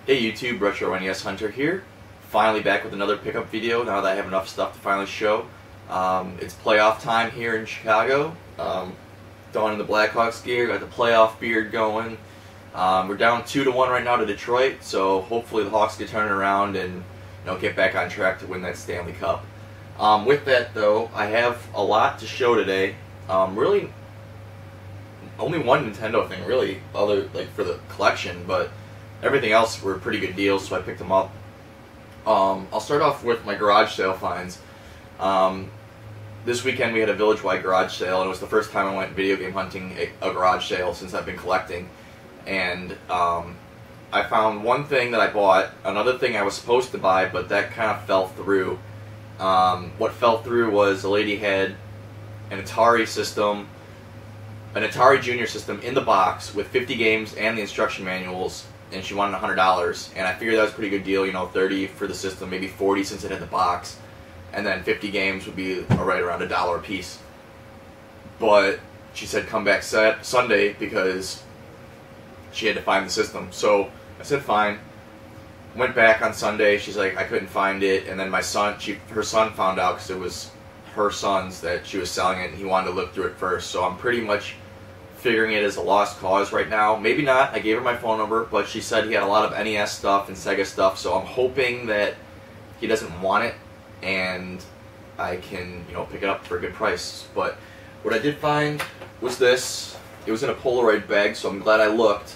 Hey YouTube, Retro NES Hunter here. Finally back with another pickup video now that I have enough stuff to finally show. It's playoff time here in Chicago. Donning the Blackhawks gear, got the playoff beard going. We're down 2-1 right now to Detroit, so hopefully the Hawks can turn it around and get back on track to win that Stanley Cup. With that though, I have a lot to show today. Really, only one Nintendo thing really, other for the collection, but everything else were pretty good deals, so I picked them up. I'll start off with my garage sale finds. This weekend we had a village-wide garage sale, and it was the first time I went video game hunting a garage sale since I've been collecting. And I found one thing that I bought, another thing I was supposed to buy, but that kind of fell through. What fell through was a lady had an Atari system, an Atari Junior system in the box with 50 games and the instruction manuals, and she wanted $100, and I figured that was a pretty good deal, $30 for the system, maybe $40 since it had the box, and then 50 games would be right around $1 a piece. But she said come back Sunday because she had to find the system. So I said fine. Went back on Sunday. She's like, I couldn't find it, and then her son found out because it was her son's that she was selling it, and he wanted to look through it first. So I'm pretty much figuring it as a lost cause right now. Maybe not. I gave her my phone number, but she said he had a lot of NES stuff and Sega stuff, so I'm hoping that he doesn't want it and I can, pick it up for a good price. But what I did find was this. It was in a Polaroid bag, so I'm glad I looked.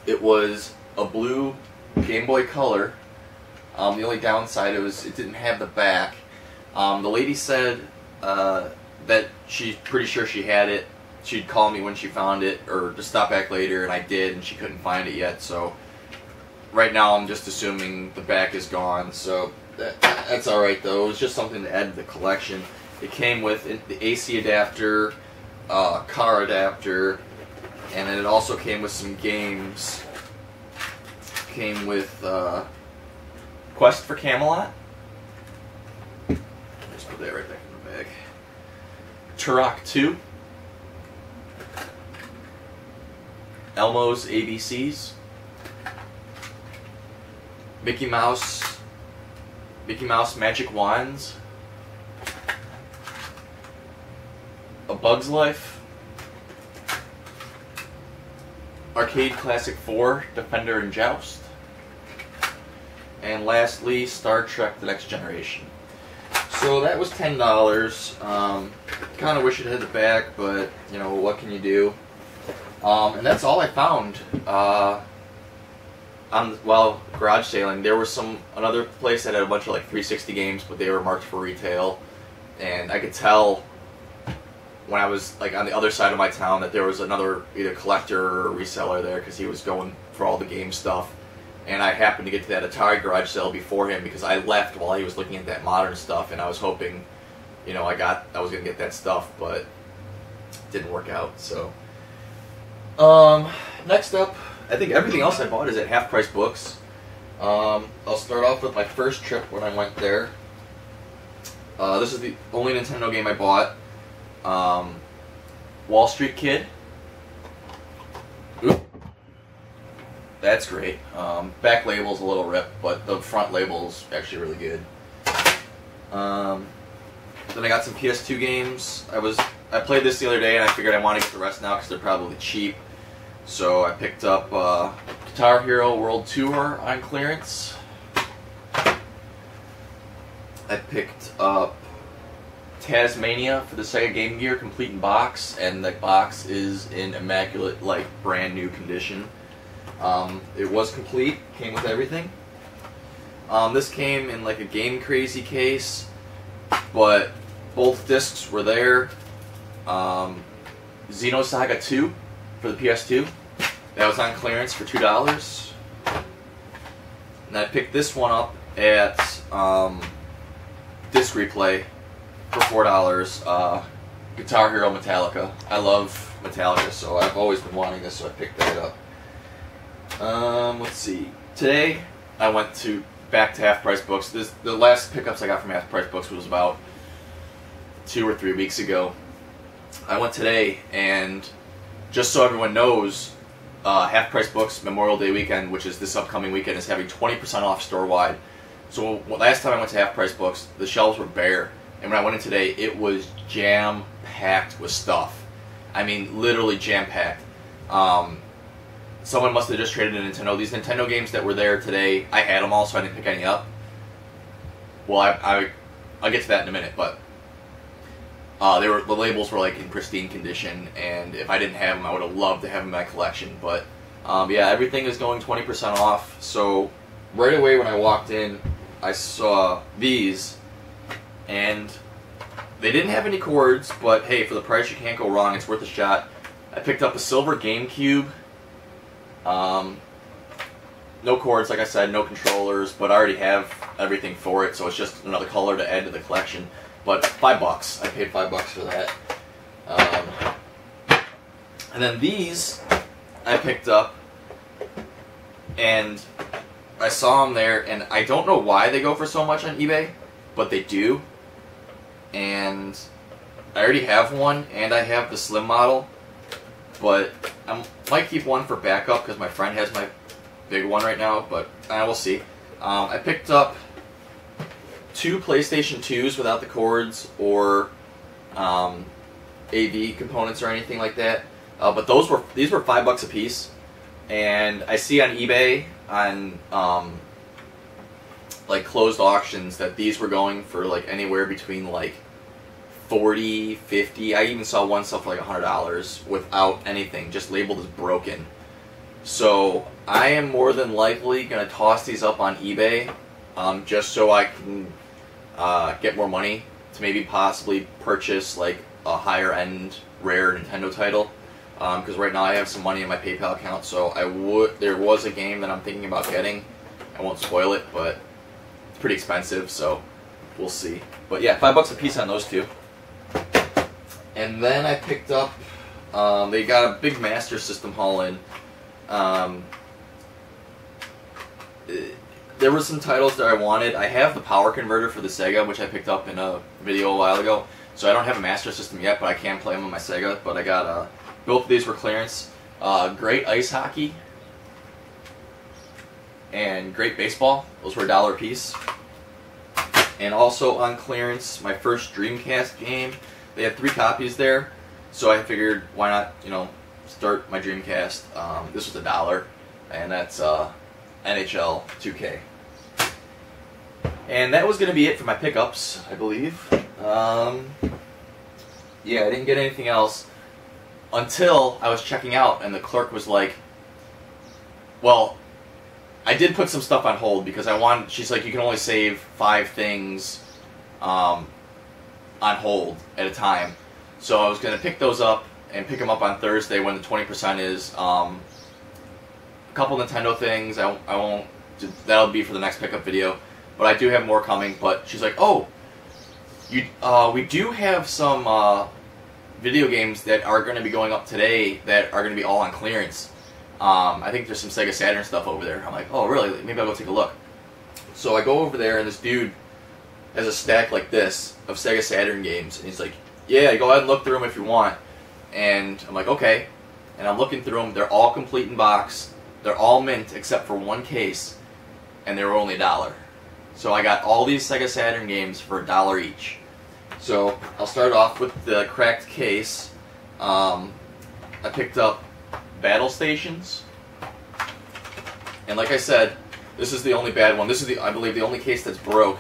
It was a blue Game Boy Color. The only downside it didn't have the back. The lady said that she's pretty sure she had it. She'd call me when she found it, or to stop back later, and I did, and she couldn't find it yet. So right now I'm just assuming the back is gone. So that's all right though. It was just something to add to the collection. It came with the AC adapter, car adapter, and then it also came with some games. Came with Quest for Camelot. Just put that right back in the bag. Turok 2. Elmo's ABCs. Mickey Mouse Magic Wands. A Bug's Life. Arcade Classic 4, Defender and Joust. And lastly, Star Trek The Next Generation. So that was $10. Kind of wish it had the back, but what can you do? And that's all I found while garage sailing. There was another place that had a bunch of 360 games, but they were marked for retail, and I could tell when I was on the other side of my town that there was another either collector or reseller there because he was going for all the game stuff. And I happened to get to that Atari garage sale before him because I left while he was looking at that modern stuff, and I was hoping, I was gonna get that stuff, but it didn't work out. So, next up, I think everything else I bought is at Half Price Books. I'll start off with my first trip when I went there. This is the only Nintendo game I bought. Wall Street Kid. Oop. That's great. Back label's a little ripped, but the front label's actually really good. Then I got some PS2 games. I played this the other day, and I figured I want to get the rest now because they're probably cheap. So I picked up Guitar Hero World Tour on clearance. I picked up Tasmania for the Sega Game Gear, complete in box, and the box is in immaculate, brand new condition. It was complete, came with everything. This came in a Game Crazy case, but both discs were there. Xenosaga 2 for the PS2. That was on clearance for $2. And I picked this one up at Disc Replay for $4. Guitar Hero Metallica. I love Metallica, so I've always been wanting this, so I picked that up. Let's see. Today I went back to Half Price Books. The last pickups I got from Half Price Books was about 2 or 3 weeks ago. I went today, and just so everyone knows, Half Price Books Memorial Day weekend, which is this upcoming weekend, is having 20% off store-wide. So last time I went to Half Price Books, the shelves were bare, and when I went in today, it was jam-packed with stuff. I mean, literally jam-packed. Someone must have just traded a Nintendo. These Nintendo games that were there today, I had them all, so I didn't pick any up. Well, I'll get to that in a minute, but the labels were like in pristine condition, and if I didn't have them, I would have loved to have them in my collection. But yeah, everything is going 20% off. So right away when I walked in, I saw these, and they didn't have any cords, but hey, for the price you can't go wrong. It's worth a shot. I picked up a silver GameCube. No cords, like I said, no controllers, but I already have everything for it, so it's just another color to add to the collection. But $5, I paid $5 for that. And then these I picked up, and I saw them there, and I don't know why they go for so much on eBay, but they do. And I already have one, and I have the slim model, but I might keep one for backup because my friend has my big one right now, but I will see. I picked up 2 PlayStation 2s without the cords or AV components or anything like that, but these were $5 a piece, and I see on eBay on like closed auctions that these were going for like anywhere between like $40, $50. I even saw one stuff for like $100 without anything, just labeled as broken. So I am more than likely going to toss these up on eBay just so I can get more money to maybe possibly purchase like a higher end rare Nintendo title. Because right now I have some money in my PayPal account, so there was a game that I'm thinking about getting. I won't spoil it, but it's pretty expensive, so we'll see. But yeah, $5 a piece on those 2. And then I picked up, they got a big Master System haul in. There were some titles that I wanted. I have the power converter for the Sega, which I picked up in a video a while ago. So I don't have a Master System yet, but I can play them on my Sega. But I got, both of these were clearance. Great Ice Hockey and Great Baseball. Those were $1 a piece. And also on clearance, my first Dreamcast game. They had 3 copies there, so I figured why not, start my Dreamcast. This was $1, and that's NHL 2K. And that was going to be it for my pickups, I believe. Yeah, I didn't get anything else until I was checking out, and the clerk was like, well, I did put some stuff on hold because she's like, you can only save 5 things on hold at a time. So I was going to pick those up and pick them up on Thursday when the 20% is. A couple Nintendo things, I won't, that'll be for the next pickup video. But I do have more coming, but she's like, oh, we do have some video games that are going to be going up today that are going to be all on clearance. I think there's some Sega Saturn stuff over there. I'm like, oh really? Maybe I'll go take a look. So I go over there, and this dude has a stack like this of Sega Saturn games, and he's like, yeah, go ahead and look through them if you want. And I'm like, okay. And I'm looking through them. They're all complete in box. They're all mint except for one case, and they were only $1. So I got all these Sega Saturn games for $1 each. So I'll start off with the cracked case. I picked up Battle Stations, and like I said, this is the only bad one. This is I believe the only case that's broke.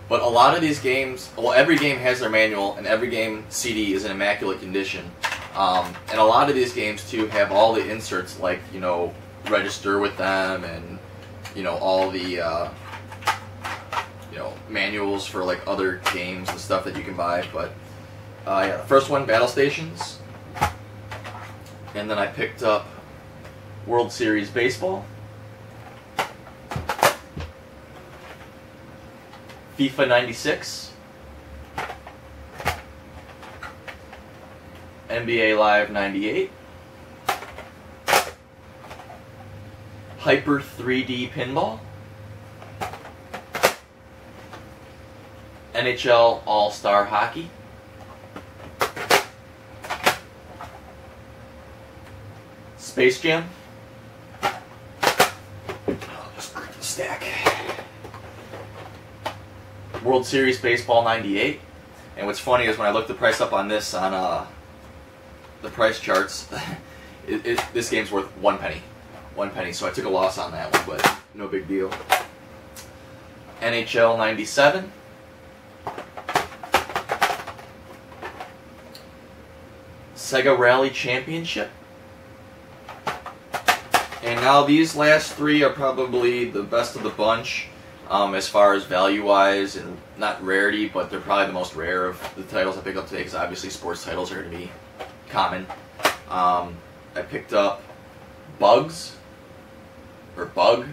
But a lot of these games, well, every game has their manual, and every game CD is in immaculate condition. And a lot of these games too have all the inserts, like register with them, and all the manuals for like other games and stuff that you can buy. But yeah, the first one, Battle Stations. And then I picked up World Series Baseball, FIFA 96, NBA Live 98, Hyper 3D Pinball, NHL All-Star Hockey, Space Jam, stack. World Series Baseball 98. And what's funny is when I looked the price up on this on the price charts, this game's worth 1 penny. 1 penny, so I took a loss on that one, but no big deal. NHL 97. Sega Rally Championship. And now these last three are probably the best of the bunch as far as value-wise, and not rarity, but they're probably the most rare of the titles I picked up today, because obviously sports titles are going to be common. I picked up Bugs, or Bug,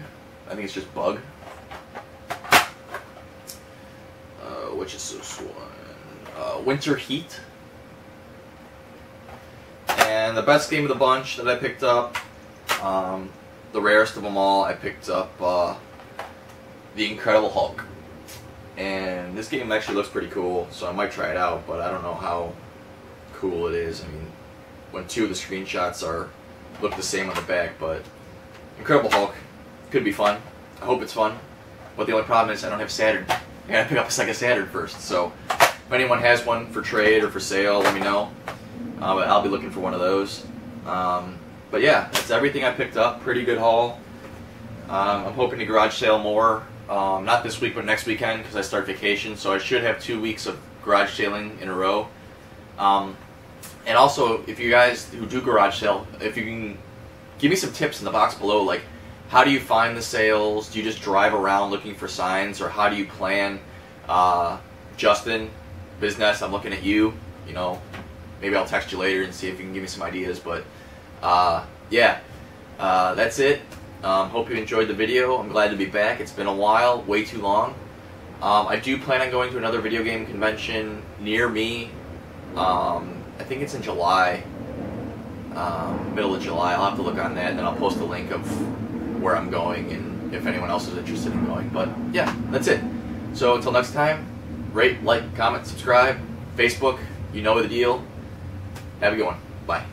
I think it's just Bug. Which is this one? Winter Heat. And the best game of the bunch that I picked up, the rarest of them all, I picked up The Incredible Hulk. And this game actually looks pretty cool, so I might try it out, but I don't know how cool it is. I mean, when two of the screenshots look the same on the back, but Incredible Hulk could be fun. I hope it's fun. But the only problem is I don't have Saturn. I gotta pick up a Sega Saturn first, so if anyone has one for trade or for sale, let me know. But I'll be looking for one of those. But yeah, that's everything I picked up. Pretty good haul. I'm hoping to garage sale more. Not this week, but next weekend, because I start vacation, so I should have 2 weeks of garage sailing in a row. And also, if you guys who do garage sale, if you can give me some tips in the box below, like how do you find the sales? Do you just drive around looking for signs, or how do you plan? Justin, Business, I'm looking at you. You know, maybe I'll text you later and see if you can give me some ideas. But yeah, that's it. Hope you enjoyed the video. I'm glad to be back. It's been a while, way too long. I do plan on going to another video game convention near me. I think it's in July, middle of July. I'll have to look on that, and then I'll post a link of where I'm going and if anyone else is interested in going. But yeah, that's it. So until next time, rate, like, comment, subscribe, Facebook, you know the deal. Have a good one. Bye.